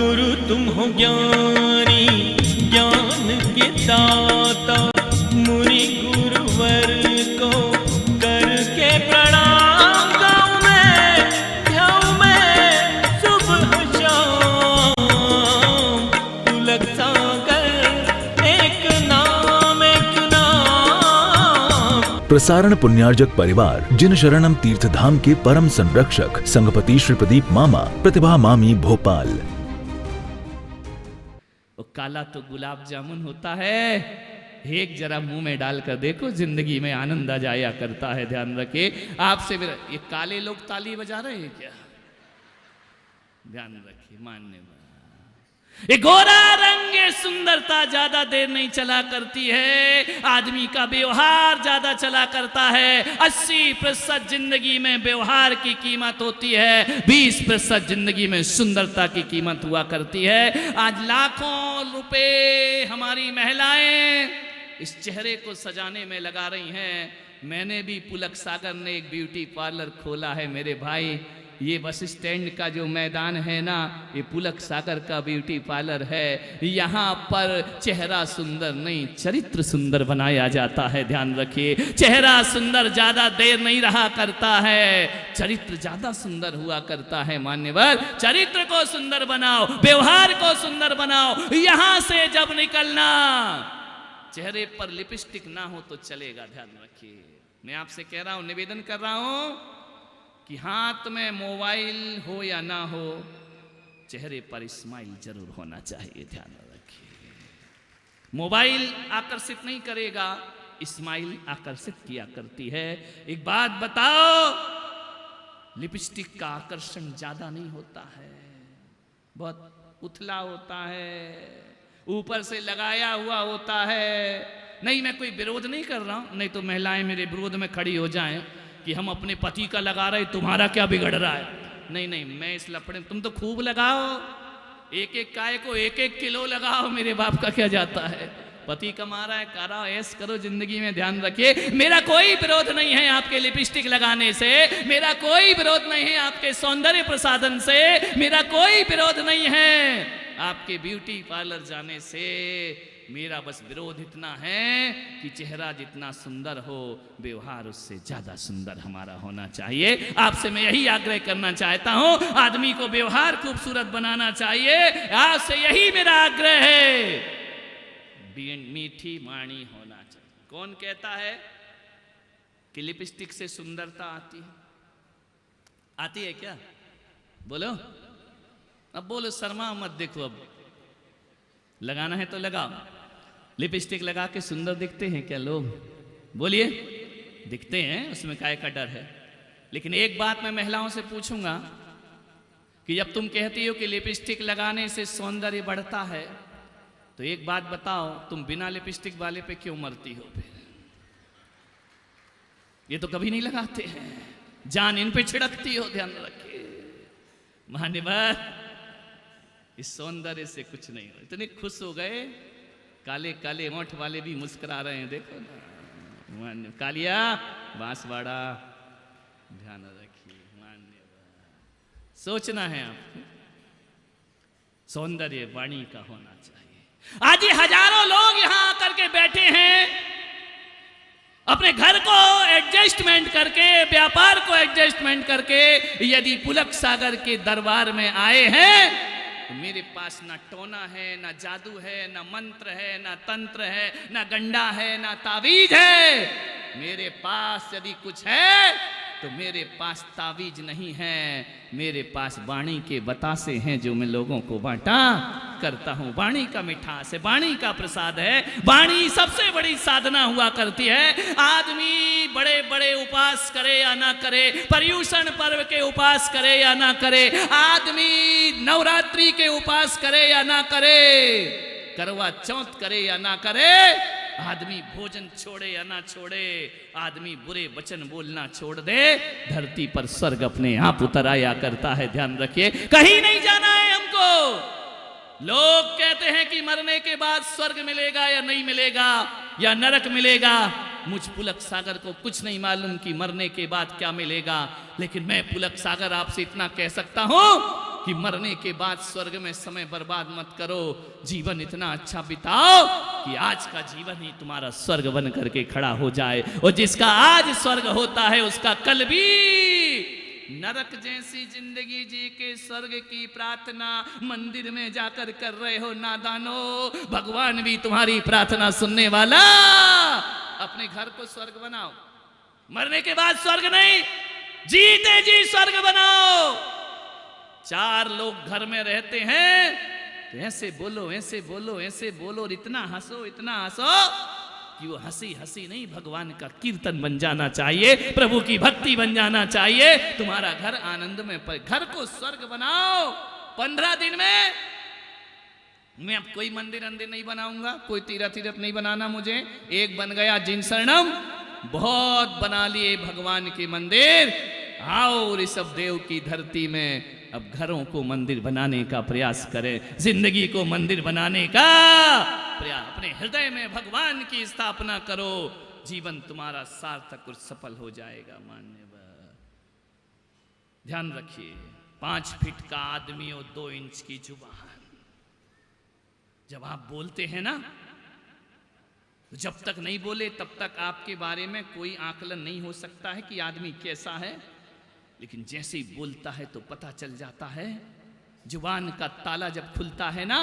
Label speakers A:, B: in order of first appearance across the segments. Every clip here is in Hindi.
A: गुरु तुम हो ज्ञानी ज्ञान के दाता, मुनि गुरुवर को करके प्रणाम गाऊं मैं सुबह शाम। पुलक सागर एक नाम
B: प्रसारण पुण्यार्जक परिवार जिन शरणम तीर्थ धाम के परम संरक्षक संघपति श्री प्रदीप मामा, प्रतिभा मामी, भोपाल।
C: काला तो गुलाब जामुन होता है, एक जरा मुंह में डालकर देखो, जिंदगी में आनंद आ जाया करता है। ध्यान रखिए। आपसे मेरा, ये काले लोग ताली बजा रहे हैं क्या? ध्यान रखिए, मान्य। ये गोरा रंग, ये सुंदरता ज्यादा देर नहीं चला करती है, आदमी का व्यवहार ज्यादा चला करता है। 80% जिंदगी में व्यवहार की कीमत होती है, 20% जिंदगी में सुंदरता की कीमत हुआ करती है। आज लाखों रुपए हमारी महिलाएं इस चेहरे को सजाने में लगा रही हैं। मैंने भी, पुलक सागर ने एक ब्यूटी पार्लर खोला है मेरे भाई। ये बस स्टैंड का जो मैदान है ना, ये पुलक सागर का ब्यूटी पार्लर है। यहाँ पर चेहरा सुंदर नहीं, चरित्र सुंदर बनाया जाता है। ध्यान रखिए, चेहरा सुंदर ज्यादा देर नहीं रहा करता है, चरित्र ज्यादा सुंदर हुआ करता है। मान्यवर, चरित्र को सुंदर बनाओ, व्यवहार को सुंदर बनाओ। यहाँ से जब निकलना, चेहरे पर लिपस्टिक ना हो तो चलेगा। ध्यान रखिए, मैं आपसे कह रहा हूं, निवेदन कर रहा हूं कि हाथ में मोबाइल हो या ना हो, चेहरे पर स्माइल जरूर होना चाहिए। ध्यान रखिए, मोबाइल आकर्षित नहीं करेगा, स्माइल आकर्षित किया करती है। एक बात बताओ, लिपस्टिक का आकर्षण ज्यादा नहीं होता है, बहुत उथला होता है, ऊपर से लगाया हुआ होता है। नहीं, मैं कोई विरोध नहीं कर रहा हूं, नहीं तो महिलाएं मेरे विरोध में खड़ी हो जाएं कि हम अपने पति का लगा रहे, तुम्हारा क्या बिगड़ रहा है। नहीं नहीं, मैं इस लफड़े, तुम तो खूब लगाओ, एक एक काय को 1-1 किलो लगाओ, मेरे बाप का क्या जाता है। पति कमा रहा है, करा ऐस करो जिंदगी में। ध्यान रखिए, मेरा कोई विरोध नहीं है आपके लिपस्टिक लगाने से, मेरा कोई विरोध नहीं है आपके सौंदर्य प्रसाधन से, मेरा कोई विरोध नहीं है आपके ब्यूटी पार्लर जाने से। मेरा बस विरोध इतना है कि चेहरा जितना सुंदर हो, व्यवहार उससे ज्यादा सुंदर हमारा होना चाहिए। आपसे मैं यही आग्रह करना चाहता हूं, आदमी को व्यवहार खूबसूरत बनाना चाहिए। आपसे यही मेरा आग्रह है। मीठी वाणी होना चाहिए। कौन कहता है कि लिपस्टिक से सुंदरता आती है? आती है क्या? बोलो, अब बोलो, शर्मा मत। देखो, अब लगाना है तो लगाओ। लिपस्टिक लगा के सुंदर दिखते हैं क्या लोग? बोलिए, दिखते हैं, उसमें काय का डर है। लेकिन एक बात मैं महिलाओं से पूछूंगा कि जब तुम कहती हो कि लिपस्टिक लगाने से सौंदर्य बढ़ता है, तो एक बात बताओ, तुम बिना लिपस्टिक वाले पे क्यों मरती हो? फिर ये तो कभी नहीं लगाते हैं, जान इन पे छिड़कती हो। ध्यान रखिए, मान्यवर, इस सौंदर्य से कुछ नहीं हो। इतने खुश हो गए, काले काले होंठ वाले भी मुस्कुरा रहे हैं। देखो ना, कालिया बांसवाड़ा। ध्यान रखिए, मान्यवर, सोचना है आपको, सौंदर्य वाणी का होना चाहिए। आज ये हजारों लोग यहां आकर के बैठे हैं, अपने घर को एडजस्टमेंट करके, व्यापार को एडजस्टमेंट करके, यदि पुलक सागर के दरबार में आए हैं, मेरे पास ना टोना है, ना जादू है, ना मंत्र है, ना तंत्र है, ना गंडा है, ना तावीज है। मेरे पास यदि कुछ है तो मेरे पास तावीज नहीं है, मेरे पास वाणी के बतासे हैं जो मैं लोगों को बांटा करता हूं। वाणी का मिठास है, वाणी का प्रसाद है। वाणी सबसे बड़ी साधना हुआ करती है। आदमी बड़े बड़े उपास करे या ना करे, पर्यूषण पर्व के उपास करे या ना करे, आदमी नवरात्रि के उपास करे या ना करे, करवा चौथ करे या ना करे, आदमी भोजन छोड़े या ना छोड़े, आदमी बुरे वचन बोलना छोड़ दे, धरती पर स्वर्ग अपने आप उतर आया करता है। ध्यान रखिए, कहीं नहीं जाना है हमको। लोग कहते हैं कि मरने के बाद स्वर्ग मिलेगा या नहीं मिलेगा, या नरक मिलेगा। मुझ पुलक सागर को कुछ नहीं मालूम कि मरने के बाद क्या मिलेगा, लेकिन मैं पुलक सागर आपसे इतना कह सकता हूं कि मरने के बाद स्वर्ग में समय बर्बाद मत करो, जीवन इतना अच्छा बिताओ कि आज का जीवन ही तुम्हारा स्वर्ग बन करके खड़ा हो जाए। और जिसका आज स्वर्ग होता है उसका कल भी नरक जैसी जिंदगी जी के स्वर्ग की प्रार्थना मंदिर में जाकर कर रहे हो नादानो। भगवान भी तुम्हारी प्रार्थना सुनने वाला। अपने घर को स्वर्ग बनाओ, मरने के बाद स्वर्ग नहीं, जीते जी स्वर्ग बनाओ। 4 लोग घर में रहते हैं तो ऐसे बोलो, ऐसे बोलो, ऐसे बोलो और इतना हंसो, इतना हंसो कि वो हंसी हंसी नहीं, भगवान का कीर्तन बन जाना चाहिए, प्रभु की भक्ति बन जाना चाहिए। तुम्हारा घर आनंद में घर को स्वर्ग बनाओ। 15 दिन में मैं अब कोई मंदिर अंदिर नहीं बनाऊंगा, कोई तीरथ नहीं बनाना मुझे। एक बन गया जिन शरणम, बहुत बना लिए भगवान के मंदिर। आओ ऋषभ देव की धरती में अब घरों को मंदिर बनाने का प्रयास करें, जिंदगी को मंदिर बनाने का प्रयास। अपने हृदय में भगवान की स्थापना करो, जीवन तुम्हारा सार्थक और सफल हो जाएगा। मान्यवर ध्यान रखिए, 5 फीट का आदमी और 2 इंच की जुबान। जब आप बोलते हैं ना, तो जब तक नहीं बोले तब तक आपके बारे में कोई आकलन नहीं हो सकता है कि आदमी कैसा है। लेकिन जैसे ही बोलता है तो पता चल जाता है। जुबान का ताला जब खुलता है ना,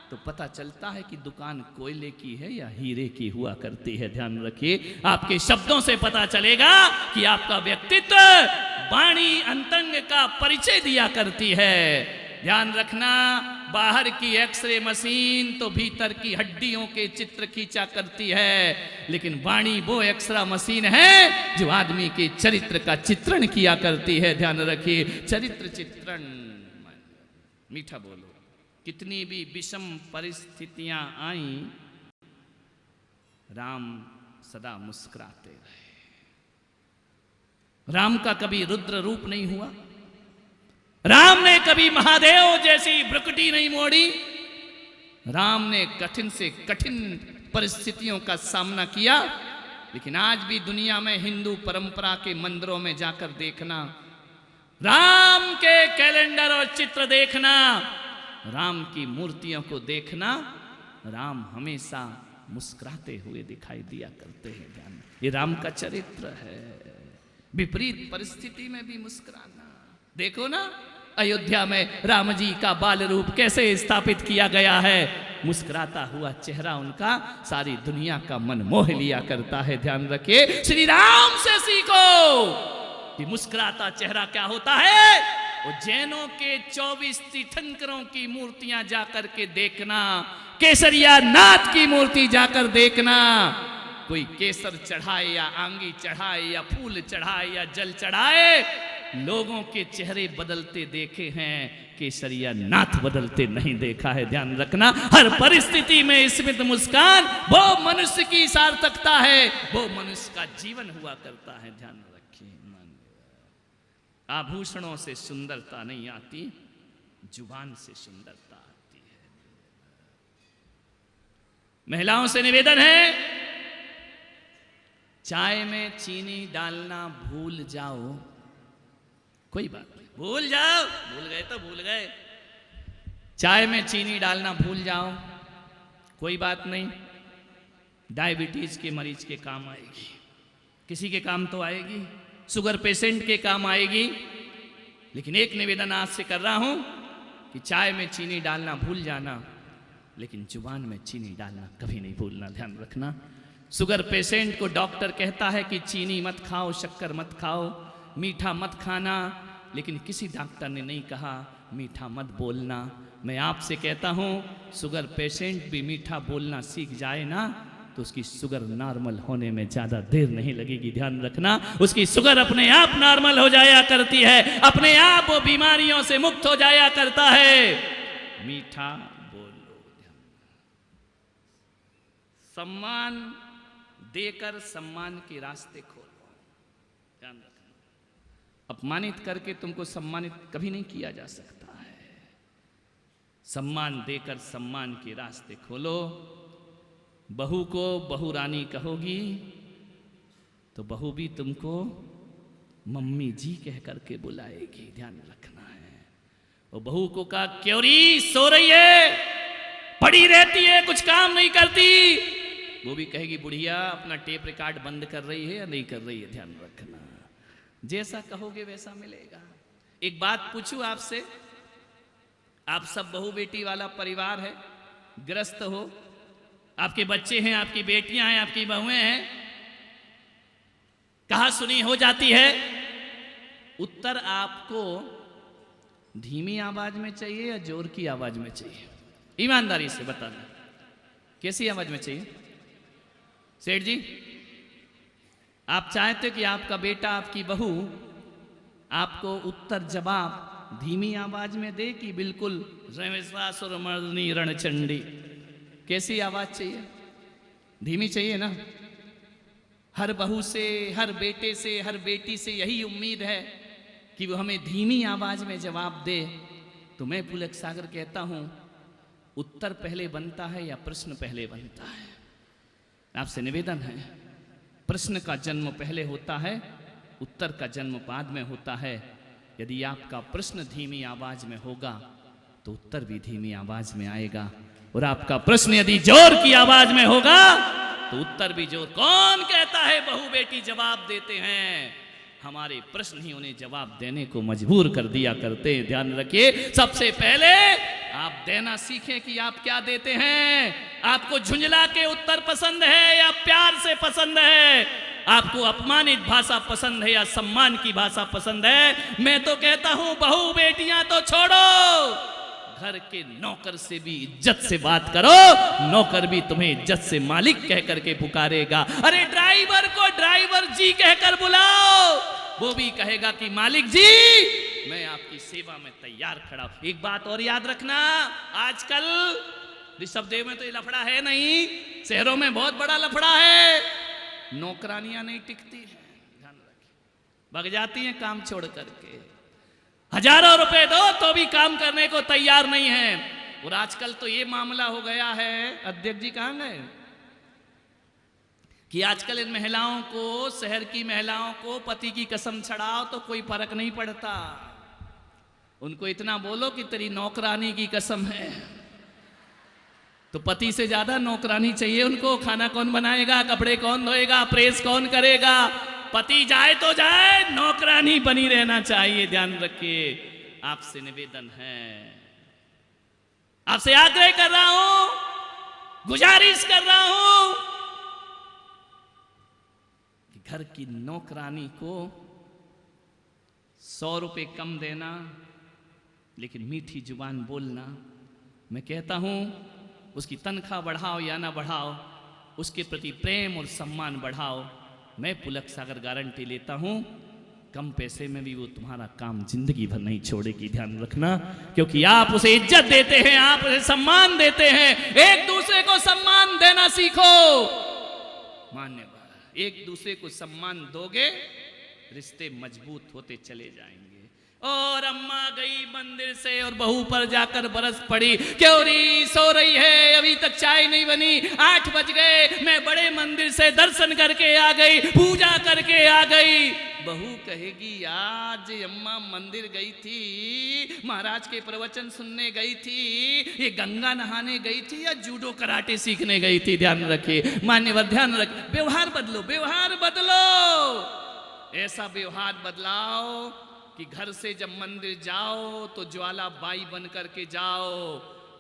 C: तो पता चलता है कि दुकान कोयले की है या हीरे की हुआ करती है। ध्यान रखिए, आपके शब्दों से पता चलेगा कि आपका व्यक्तित्व वाणी अंतरंग का परिचय दिया करती है। ध्यान रखना, बाहर की एक्सरे मशीन तो भीतर की हड्डियों के चित्र खींचा करती है, लेकिन वाणी वो एक्सरा मशीन है जो आदमी के चरित्र का चित्रण किया करती है। ध्यान रखिए, चरित्र चित्रण। मीठा बोलो। कितनी भी विषम परिस्थितियां आई, राम सदा मुस्कुराते रहे। राम का कभी रुद्र रूप नहीं हुआ, राम ने कभी महादेव जैसी भ्रुकुटी नहीं मोड़ी। राम ने कठिन से कठिन परिस्थितियों का सामना किया। लेकिन आज भी दुनिया में हिंदू परंपरा के मंदिरों में जाकर देखना, राम के कैलेंडर और चित्र देखना, राम की मूर्तियों को देखना, राम हमेशा मुस्कुराते हुए दिखाई दिया करते हैं। ध्यान, ये राम का चरित्र है। विपरीत परिस्थिति में भी मुस्कुराना। देखो ना, अयोध्या में राम जी का बाल रूप कैसे स्थापित किया गया है। मुस्कुराता हुआ चेहरा उनका सारी दुनिया का मन मोह लिया करता है। ध्यान रखिए, श्री राम से सीखो कि मुस्कुराता चेहरा क्या होता है। वो जैनों के 24 तीर्थंकरों की मूर्तियां जाकर के देखना, केसरिया नाथ की मूर्ति जाकर देखना। कोई केसर चढ़ाए या आंगी चढ़ाए या फूल चढ़ाए या जल चढ़ाए, लोगों के चेहरे बदलते देखे हैं, केसरिया नाथ बदलते नहीं देखा है। ध्यान रखना, हर परिस्थिति में स्मित मुस्कान वो मनुष्य की सार्थकता है, वो मनुष्य का जीवन हुआ करता है। ध्यान रखिए। आभूषणों से सुंदरता नहीं आती, जुबान से सुंदरता आती है। महिलाओं से निवेदन है, चाय में चीनी डालना भूल जाओ, कोई बात नहीं, भूल जाओ, भूल गए तो भूल गए। चाय में चीनी डालना भूल जाओ, कोई बात नहीं। डायबिटीज के मरीज के काम आएगी, किसी के काम तो आएगी, शुगर पेशेंट के काम आएगी। लेकिन एक निवेदन आज से कर रहा हूं कि चाय में चीनी डालना भूल जाना, लेकिन जुबान में चीनी डालना कभी नहीं भूलना। ध्यान रखना, शुगर पेशेंट को डॉक्टर कहता है कि चीनी मत खाओ, शक्कर मत खाओ, मीठा मत खाना, लेकिन किसी डॉक्टर ने नहीं कहा मीठा मत बोलना। मैं आपसे कहता हूं, शुगर पेशेंट भी मीठा बोलना सीख जाए ना, तो उसकी शुगर नॉर्मल होने में ज़्यादा देर नहीं लगेगी। ध्यान रखना, उसकी शुगर अपने आप नॉर्मल हो जाया करती है, अपने आप वो बीमारियों से मुक्त हो जाया करता है। मीठा बोलो। सम्मान देकर सम्मान के रास्ते खोलो। ध्यान रखना, अपमानित करके तुमको सम्मानित कभी नहीं किया जा सकता है। सम्मान देकर सम्मान के रास्ते खोलो। बहू को बहू रानी कहोगी तो बहू भी तुमको मम्मी जी कह करके बुलाएगी। ध्यान रखना है, वो बहू को कहा, क्योरी सो रही है, पड़ी रहती है, कुछ काम नहीं करती। वो भी कहेगी, बुढ़िया अपना टेप रिकॉर्ड बंद कर रही है या नहीं कर रही है, ध्यान रखना। जैसा कहोगे वैसा मिलेगा। एक बात पूछूं आपसे, आप सब बहू बेटी वाला परिवार है, ग्रस्त हो, आपके बच्चे हैं, आपकी बेटियां हैं, आपकी बहुएं हैं, कहा सुनी हो जाती है। उत्तर आपको धीमी आवाज में चाहिए या जोर की आवाज में चाहिए? ईमानदारी से बताना, कैसी आवाज में चाहिए? सेठ जी, आप चाहते कि आपका बेटा, आपकी बहू आपको उत्तर जवाब धीमी आवाज में दे कि बिल्कुल रविश्वासुर मर्दनी रणचंडी? कैसी आवाज चाहिए? धीमी चाहिए ना? हर बहू से, हर बेटे से, हर बेटी से यही उम्मीद है कि वो हमें धीमी आवाज में जवाब दे। तो मैं पुलक सागर कहता हूं, उत्तर पहले बनता है या प्रश्न पहले बनता है? आपसे निवेदन है, प्रश्न का जन्म पहले होता है, उत्तर का जन्म बाद में होता है। यदि आपका प्रश्न धीमी आवाज में होगा तो उत्तर भी धीमी आवाज में आएगा, और आपका प्रश्न यदि जोर की आवाज में होगा तो उत्तर भी जोर। कौन कहता है बहू बेटी जवाब देते हैं? हमारे प्रश्न ही उन्हें जवाब देने को मजबूर कर दिया करते हैं। ध्यान रखिए, सबसे पहले आप देना सीखें कि आप क्या देते हैं। आपको झुंझला के उत्तर पसंद है या प्यार से पसंद है? आपको अपमानित भाषा पसंद है या सम्मान की भाषा पसंद है? मैं तो कहता हूं, बहू बेटियां तो छोड़ो, घर के नौकर से भी इज्जत से बात करो। नौकर भी तुम्हें इज्जत से मालिक कह करके पुकारेगा। अरे ड्राइवर को ड्राइवर जी कहकर बुलाओ, वो भी कहेगा कि मालिक जी मैं आपकी सेवा में तैयार खड़ा हूं। एक बात और याद रखना, आजकल ऋषभदेव में तो ये लफड़ा है नहीं, शहरों में बहुत बड़ा लफड़ा है। नौकरानियां नहीं टिकती हैं, ध्यान रखिए, भग जाती हैं काम छोड़ करके। हजारों रुपए दो तो भी काम करने को तैयार नहीं है। और आजकल तो ये मामला हो गया है, अध्यक्ष जी कहां गए, कि आजकल इन महिलाओं को, शहर की महिलाओं को पति की कसम चढ़ाओ तो कोई फर्क नहीं पड़ता। उनको इतना बोलो कि तेरी नौकरानी की कसम है, तो पति से ज्यादा नौकरानी चाहिए उनको। खाना कौन बनाएगा, कपड़े कौन धोएगा, प्रेस कौन करेगा? पति जाए तो जाए, नौकरानी बनी रहना चाहिए। ध्यान रखिए, आपसे निवेदन है, आपसे आग्रह कर रहा हूं, गुजारिश कर रहा हूं कि घर की नौकरानी को 100 रुपए कम देना, लेकिन मीठी जुबान बोलना। मैं कहता हूं, उसकी तनख्वाह बढ़ाओ या ना बढ़ाओ, उसके प्रति प्रेम और सम्मान बढ़ाओ। मैं पुलक सागर गारंटी लेता हूं, कम पैसे में भी वो तुम्हारा काम जिंदगी भर नहीं छोड़ेगी। ध्यान रखना, क्योंकि आप उसे इज्जत देते हैं, आप उसे सम्मान देते हैं। एक दूसरे को सम्मान देना सीखो। मान्यवर, एक दूसरे को सम्मान दोगे, रिश्ते मजबूत होते चले जाएंगे। और अम्मा गई मंदिर से और बहू पर जाकर बरस पड़ी, क्योरी सो रही है, अभी तक चाय नहीं बनी, 8 बज गए, मैं बड़े मंदिर से दर्शन करके आ गई, पूजा करके आ गई। बहू कहेगी, आज अम्मा मंदिर गई थी, महाराज के प्रवचन सुनने गई थी, ये गंगा नहाने गई थी या जूडो कराटे सीखने गई थी? ध्यान रखिए मान्यवर, ध्यान रखिए, व्यवहार बदलो, व्यवहार बदलो। ऐसा व्यवहार बदलाओ कि घर से जब मंदिर जाओ तो ज्वाला बाई बन करके जाओ,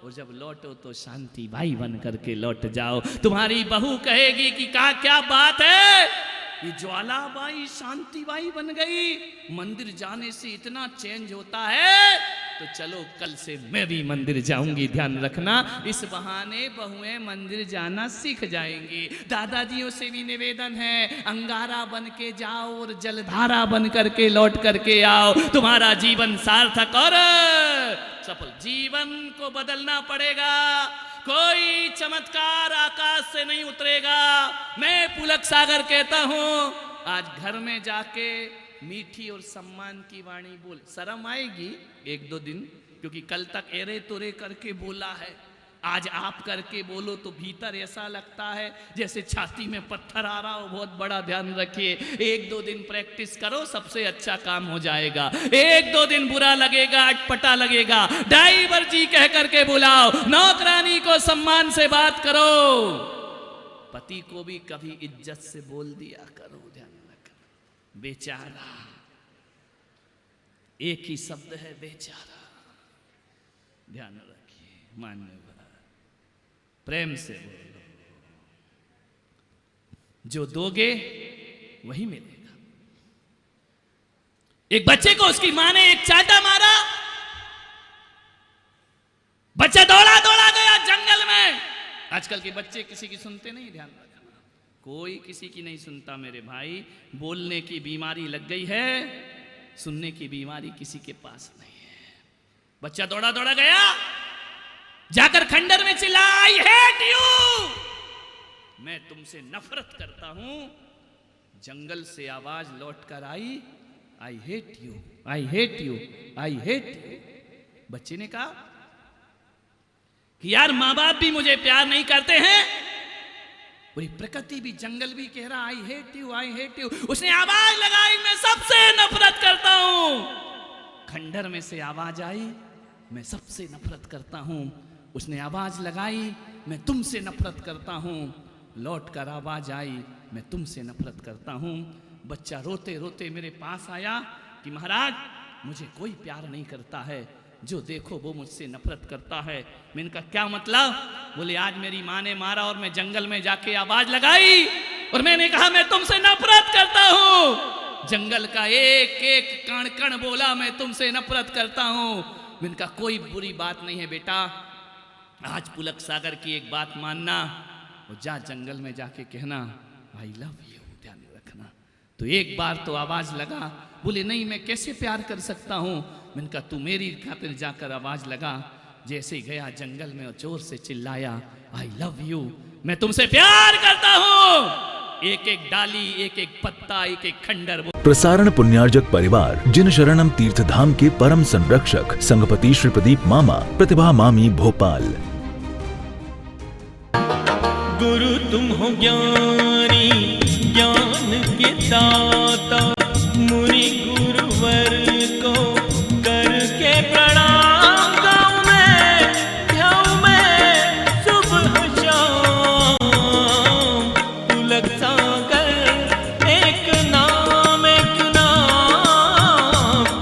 C: और जब लौटो तो शांति बाई बन करके लौट जाओ। तुम्हारी बहू कहेगी कि क्या बात है, ये ज्वाला बाई शांति बाई बन गई, मंदिर जाने से इतना चेंज होता है, तो चलो कल से मैं भी मंदिर जाऊंगी। ध्यान रखना, इस बहाने बहुएं मंदिर जाना सीख जाएंगी। दादाजियों से भी निवेदन है, अंगारा बन के जाओ और जलधारा बन करके लौट करके आओ। तुम्हारा जीवन सार्थक और सफल। जीवन को बदलना पड़ेगा, कोई चमत्कार आकाश से नहीं उतरेगा। मैं पुलक सागर कहता हूं, आज घर में जाके मीठी और सम्मान की वाणी बोल। शर्म आएगी 1-2 दिन, क्योंकि कल तक एरे तोरे करके बोला है, आज आप करके बोलो तो भीतर ऐसा लगता है जैसे छाती में पत्थर आ रहा हो। बहुत बड़ा ध्यान रखिए, 1-2 दिन प्रैक्टिस करो, सबसे अच्छा काम हो जाएगा। 1-2 दिन बुरा लगेगा, अटपटा लगेगा, ड्राइवर जी कह करके बुलाओ, नौकरानी को सम्मान से बात करो, पति को भी कभी इज्जत से बोल दिया करो। ध्यान रखना, बेचारा एक ही शब्द है, बेचारा। ध्यान रखिए, मान्यवर प्रेम से बोलो, जो दोगे वही मिलेगा। एक बच्चे को उसकी मां ने एक चाटा मारा, बच्चा दौड़ा दौड़ा गया जंगल में। आजकल के बच्चे किसी की सुनते नहीं, ध्यान रखना, कोई किसी की नहीं सुनता मेरे भाई। बोलने की बीमारी लग गई है, सुनने की बीमारी किसी के पास नहीं है। बच्चा दौड़ा दौड़ा गया, जाकर खंडर में चिल्लाया, आई हेट यू, मैं तुमसे नफरत करता हूं। जंगल से आवाज लौट कर आई, I hate you, I hate you, I hate you. बच्चे ने कहा कि यार मां बाप भी मुझे प्यार नहीं करते हैं, पूरी प्रकृति भी, जंगल भी कह रहा आई hate you, I hate you. उसने आवाज लगाई, मैं सबसे नफरत करता हूं। खंडर में से आवाज आई, मैं सबसे नफरत करता हूं। उसने आवाज लगाई, मैं तुमसे नफरत करता हूं। लौट कर आवाज आई, मैं तुमसे नफरत करता हूं। बच्चा रोते रोते मेरे पास आया कि महाराज मुझे कोई प्यार नहीं करता है, जो देखो वो मुझसे नफरत करता है। मैंने कहा क्या मतलब? बोले आज मेरी माँ ने मारा और मैं जंगल में जाके आवाज लगाई और मैंने कहा मैं तुमसे नफरत करता हूं। जंगल का एक एक कण कण बोला मैं तुमसे नफरत करता हूं। मैंने कहा कोई बुरी बात नहीं है बेटा, आज पुलक सागर की एक बात मानना और जा जंगल में जाके कहना आई लव यू। ध्यान रखना। तो एक बार तो आवाज लगा, बोले नहीं मैं कैसे प्यार कर सकता हूं। मैंने कहा तू मेरी खातिर जाकर आवाज लगा। जैसे ही गया जंगल में और जोर से चिल्लाया आई लव यू, मैं तुमसे प्यार करता हूं। एक एक डाली, एक एक पत्ता, एक एक खंडर।
B: प्रसारण पुण्यार्जक परिवार जिन शरणम तीर्थ धाम के परम संरक्षक संघपति श्री प्रदीप मामा, प्रतिभा मामी, भोपाल।
A: गुरु तुम हो ज्ञानी, ज्ञान के दाता, मुनि